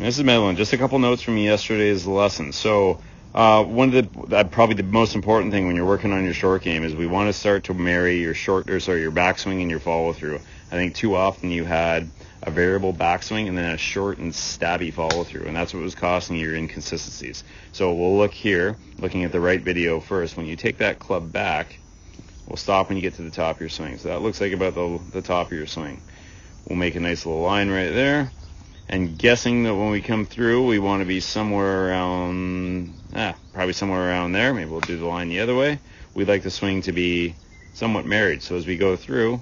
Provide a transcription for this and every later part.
This is Madeline. Just a couple notes from yesterday's lesson. So one of probably the most important thing when you're working on your short game is we want to start to marry your your backswing and your follow through. I think too often you had a variable backswing and then a short and stabby follow through, and that's what was causing your inconsistencies. So we'll look here, looking at the right video first. When you take that club back, we'll stop when you get to the top of your swing. So that looks like about the top of your swing. We'll make a nice little line right there. And guessing that when we come through, we want to be somewhere around, probably somewhere around there. Maybe we'll do the line the other way. We'd like the swing to be somewhat married. So as we go through,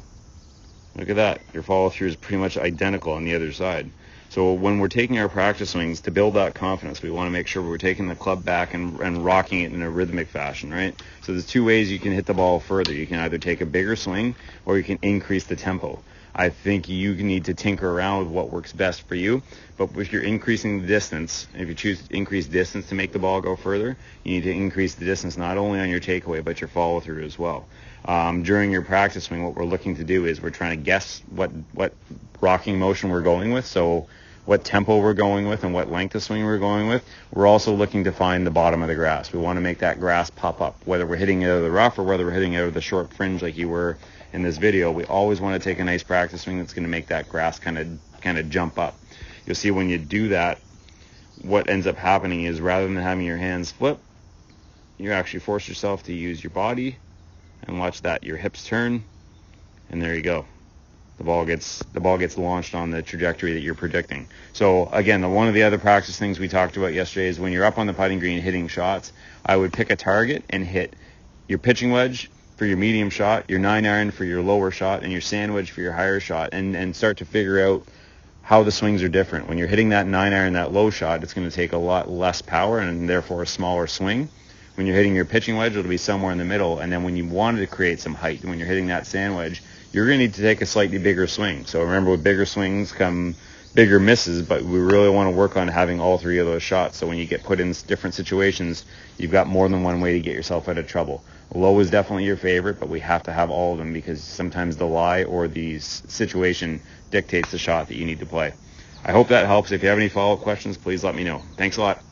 look at that. Your follow through is pretty much identical on the other side. So when we're taking our practice swings, to build that confidence, we want to make sure we're taking the club back and rocking it in a rhythmic fashion, right? So there's two ways you can hit the ball further. You can either take a bigger swing or you can increase the tempo. I think you need to tinker around with what works best for you. But if you're increasing the distance, if you choose to increase distance to make the ball go further, you need to increase the distance not only on your takeaway, but your follow through as well. During your practice swing, what we're looking to do is we're trying to guess what rocking motion we're going with. So what tempo we're going with and what length of swing we're going with. We're also looking to find the bottom of the grass. We want to make that grass pop up, whether we're hitting it out of the rough or whether we're hitting it out of the short fringe like you were in this video. We always want to take a nice practice swing that's going to make that grass kind of jump up. You'll see when you do that, what ends up happening is rather than having your hands flip, you actually force yourself to use your body, and watch that, your hips turn, and there you go. The ball gets launched on the trajectory that you're predicting. So again, one of the other practice things we talked about yesterday is when you're up on the putting green hitting shots, I would pick a target and hit your pitching wedge for your medium shot, your 9-iron for your lower shot, and your sand wedge for your higher shot, and start to figure out how the swings are different. When you're hitting that 9-iron, that low shot, it's going to take a lot less power and therefore a smaller swing. When you're hitting your pitching wedge, it'll be somewhere in the middle. And then when you wanted to create some height, when you're hitting that sand wedge, you're going to need to take a slightly bigger swing. So remember, with bigger swings come bigger misses, but we really want to work on having all three of those shots. So when you get put in different situations, you've got more than one way to get yourself out of trouble. Low is definitely your favorite, but we have to have all of them because sometimes the lie or the situation dictates the shot that you need to play. I hope that helps. If you have any follow-up questions, please let me know. Thanks a lot.